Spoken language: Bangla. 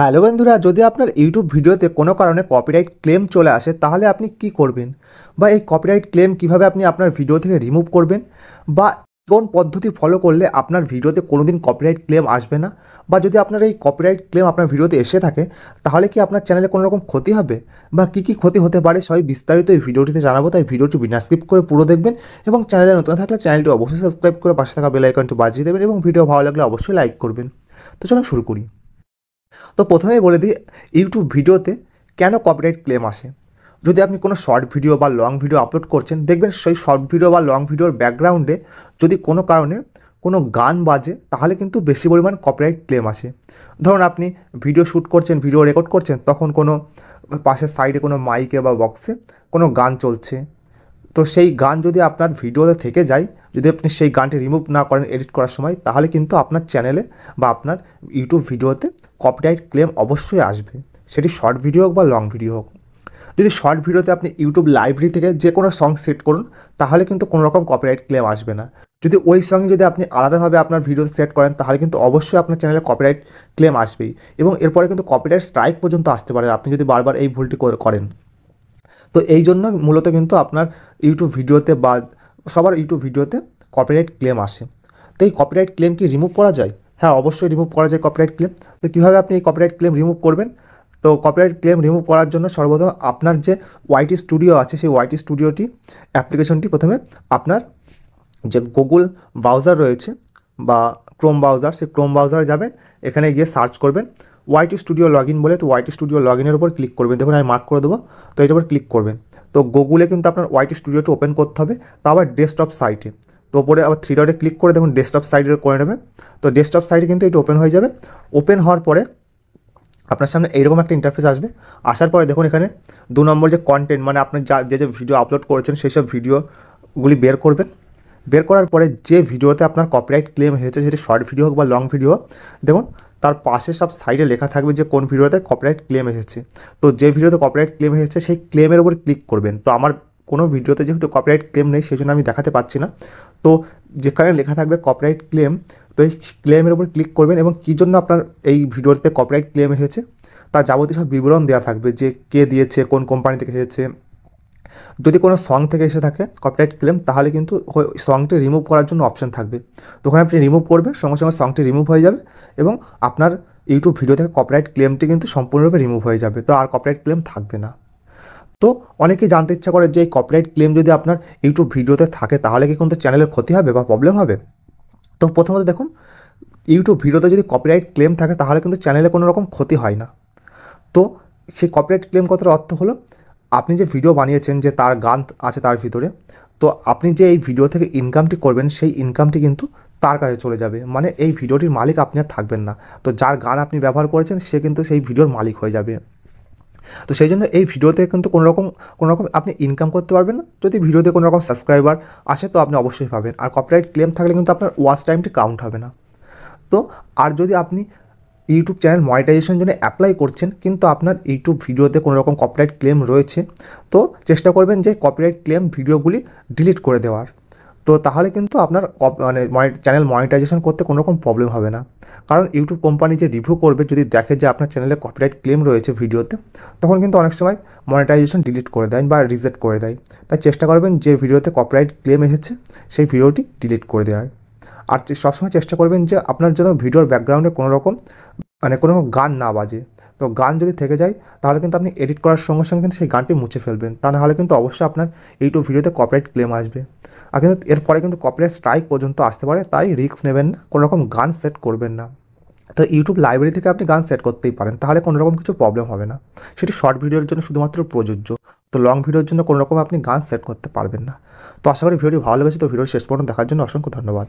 হ্যালো বন্ধুরা, যদি আপনার ইউটিউব ভিডিওতে কোনো কারণে কপিরাইট ক্লেম চলে আসে তাহলে আপনি কি করবেন, বা এই কপিরাইট ক্লেম কিভাবে আপনি আপনার ভিডিও থেকে রিমুভ করবেন, বা কোন পদ্ধতি ফলো করলে আপনার ভিডিওতে কোনোদিন কপিরাইট ক্লেম আসবে না, বা যদি আপনার এই কপিরাইট ক্লেম আপনার ভিডিওতে এসে থাকে তাহলে কি আপনার চ্যানেলে কোনো রকম ক্ষতি হবে, বা কী কী ক্ষতি হতে পারে সবই বিস্তারিত এই ভিডিওটিতে জানাবো। তাই ভিডিওটি বিনা স্কিপ করে পুরো দেখবেন এবং চ্যানেলে নতুন থাকলে চ্যানেলটি অবশ্যই সাবস্ক্রাইব করে পাশে থাকা বেল আইকনটি বাজিয়ে দেবেন এবং ভিডিও ভালো লাগলে অবশ্যই লাইক করবেন। তো চলুন শুরু করি। তো প্রথমেই বলে দিই ইউটিউব ভিডিওতে কেন কপিরাইট ক্লেম আসে। যদি আপনি কোনো শর্ট ভিডিও বা লং ভিডিও আপলোড করছেন, দেখবেন সেই শর্ট ভিডিও বা লং ভিডিওর ব্যাকগ্রাউন্ডে যদি কোনো কারণে কোনো গান বাজে তাহলে কিন্তু বেশি পরিমাণ কপিরাইট ক্লেম আসে। ধরুন আপনি ভিডিও শ্যুট করছেন, ভিডিও রেকর্ড করছেন, তখন কোনো পাশের সাইডে কোনো মাইকে বা বক্সে কোনো গান চলছে, তো সেই গান যদি আপনার ভিডিওতে থেকে যায়, যদি আপনি সেই গানটি রিমুভ না করেন এডিট করার সময়, তাহলে কিন্তু আপনার চ্যানেলে বা আপনার ইউটিউব ভিডিওতে কপিরাইট ক্লেম অবশ্যই আসবে, সেটি শর্ট ভিডিও হোক বা লং ভিডিও হোক। যদি শর্ট ভিডিওতে আপনি ইউটিউব লাইব্রেরি থেকে যে কোনো সং সেট করুন তাহলে কিন্তু কোনো রকম কপিরাইট ক্লেম আসবে না। যদি ওই সঙ্গে যদি আপনি আলাদাভাবে আপনার ভিডিওতে সেট করেন তাহলে কিন্তু অবশ্যই আপনার চ্যানেলে কপিরাইট ক্লেম আসবেই, এবং এরপরে কিন্তু কপিরাইট স্ট্রাইক পর্যন্ত আসতে পারে আপনি যদি বারবার এই ভুলটি করেন। তো এই জন্য মূলত কিন্তু আপনার ইউটিউব ভিডিওতে বা সবার ইউটিউব ভিডিওতে কপিরাইট ক্লেম আসে। তো এই কপিরাইট ক্লেম কি রিমুভ করা যায়? হ্যাঁ, অবশ্যই রিমুভ করা যায় কপিরাইট ক্লেম। তো কীভাবে আপনি এই কপিরাইট ক্লেম রিমুভ করবেন? তো কপিরাইট ক্লেম রিমুভ করার জন্য সর্বপ্রথম আপনার যে ওয়াইটি স্টুডিও আছে সেই ওয়াইটি স্টুডিওটি অ্যাপ্লিকেশনটি প্রথমে আপনার যে গুগল ব্রাউজার রয়েছে বা ক্রোম ব্রাউজার, সেই ক্রোম ব্রাউজারে যাবেন, এখানে গিয়ে সার্চ করবেন ওয়াইটি স্টুডিও লগ ইন বলে। তো ওয়াইটি স্টুডিও লগ ইনের উপর ক্লিক করবেন, দেখুন আমি মার্ক করে দেবো। তো এটার উপর ক্লিক করবেন। তো গুগলে কিন্তু আপনার ওয়াইটি স্টুডিওটি ওপেন করতে হবে, তো আবার ডেস্কটপ সাইটে। তো ওপরে আবার থ্রি ডটে ক্লিক করে দেখুন ডেস্কটপ সাইটে করে নেবে। তো ডেস্কটপ সাইটে কিন্তু এটা ওপেন হয়ে যাবে। ওপেন হওয়ার পরে আপনার সামনে এইরকম একটা ইন্টারফেস আসবে। আসার পরে দেখুন এখানে 2 নম্বর যে কন্টেন্ট, মানে আপনি যে ভিডিও আপলোড করেছেন সেই সব ভিডিওগুলি বের করবেন। বের করার পরে যে ভিডিওতে আপনার কপিরাইট ক্লেম হয়েছে, সেটি শর্ট ভিডিও হোক বা লং ভিডিও, দেখুন তার পাশে সব সাইডে লেখা থাকবে যে কোন ভিডিওতে কপিরাইট ক্লেম এসেছে। তো যে ভিডিওতে কপিরাইট ক্লেম এসেছে সেই ক্লেমের উপর ক্লিক করবেন। তো আমার কোনো ভিডিওতে যেহেতু কপিরাইট ক্লেম নেই সেই জন্য আমি দেখাতে পাচ্ছি না। তো যেখানে লেখা থাকবে কপিরাইট ক্লেম, তো এই ক্লেমের উপর ক্লিক করবেন এবং কী জন্য আপনার এই ভিডিওতে কপিরাইট ক্লেম এসেছে তার যাবতীয় সব বিবরণ দেওয়া থাকবে, যে কে দিয়েছে, কোন কোম্পানি থেকে এসেছে। যদি কোনো সং থেকে এসে থাকে কপিরাইট ক্লেম তাহলে কিন্তু সংটি রিমুভ করার জন্য অপশান থাকবে। তখন আপনি রিমুভ করবেন, সঙ্গে সঙ্গে সংটি রিমুভ হয়ে যাবে এবং আপনার ইউটিউব ভিডিও থেকে কপিরাইট ক্লেমটি কিন্তু সম্পূর্ণরূপে রিমুভ হয়ে যাবে। তো আর কপিরাইট ক্লেম থাকবে না। তো অনেকেই জানতে ইচ্ছা করে যে এই কপিরাইট ক্লেম যদি আপনার ইউটিউব ভিডিওতে থাকে তাহলে কি কিন্তু চ্যানেলের ক্ষতি হবে বা প্রবলেম হবে? তো প্রথমত দেখুন, ইউটিউব ভিডিওতে যদি কপিরাইট ক্লেম থাকে তাহলে কিন্তু চ্যানেলে কোনো রকম ক্ষতি হয় না। তো সেই কপিরাইট ক্লেম কথার অর্থ হলো, আপনি যে ভিডিও বানিয়েছেন, যে তার গান আছে তার ভিতরে, তো আপনি যে এই ভিডিও থেকে ইনকামটি করবেন সেই ইনকামটি কিন্তু তার কাছে চলে যাবে, মানে এই ভিডিওটির মালিক আপনি আর থাকবেন না। তো যার গান আপনি ব্যবহার করেছেন সে কিন্তু সেই ভিডিওর মালিক হয়ে যাবে। তো সেই জন্য এই ভিডিওতে কিন্তু কোনো রকম আপনি ইনকাম করতে পারবেন না। যদি ভিডিওতে কোনো রকম সাবস্ক্রাইবার আসে তো আপনি অবশ্যই পাবেন, আর কপিরাইট ক্লেম থাকলে কিন্তু আপনার ওয়াচ টাইমটি কাউন্ট হবে না। তো আর যদি আপনি ইউটিউব চ্যানেল মনিটাইজেশনের জন্য অ্যাপ্লাই করছেন কিন্তু আপনার ইউটিউব ভিডিওতে কোনো রকম কপিরাইট ক্লেম রয়েছে, তো চেষ্টা করবেন যে কপিরাইট ক্লেম ভিডিওগুলি ডিলিট করে দেওয়ার। তো তাহলে কিন্তু আপনার চ্যানেল মনিটাইজেশন করতে কোনো রকম প্রবলেম হবে না। কারণ ইউটিউব কোম্পানি যে রিভিউ করবে, যদি দেখে যে আপনার চ্যানেলে কপিরাইট ক্লেম রয়েছে ভিডিওতে, তখন কিন্তু অনেক সময় মনিটাইজেশন ডিলিট করে দেয় বা রিজেক্ট করে দেয়। তাই চেষ্টা করবেন যে ভিডিওতে কপিরাইট ক্লেম এসেছে সেই ভিডিওটি ডিলিট করে দেওয়ার। আর সবসময় চেষ্টা করবেন যে আপনার যেন ভিডিওর ব্যাকগ্রাউন্ডে কোনো রকম কোনো গান না বাজে। তো গান যদি থেকে যায় তাহলে কিন্তু আপনি এডিট করার সঙ্গে সঙ্গে কিন্তু সেই গানটি মুছে ফেলবেন, তা নাহলে কিন্তু অবশ্যই আপনার ইউটিউব ভিডিওতে কপিরাইট ক্লেম আসবে। আর কিন্তু এরপরে কিন্তু কপিরাইট স্ট্রাইক পর্যন্ত আসতে পারে, তাই রিস্ক নেবেন না, কোনো রকম গান সেট করবেন না। তো ইউটিউব লাইব্রেরি থেকে আপনি গান সেট করতেই পারেন, তাহলে কোনো রকম কিছু প্রবলেম হবে না। সেটি শর্ট ভিডিওর জন্য শুধুমাত্র প্রযোজ্য। তো লং ভিডিওর জন্য কোনো রকম আপনি গান সেট করতে পারবেন না। তো আশা করি ভিডিওটি ভালো লেগেছে। তো ভিডিও শেষ পর্যন্ত দেখার জন্য অসংখ্য ধন্যবাদ।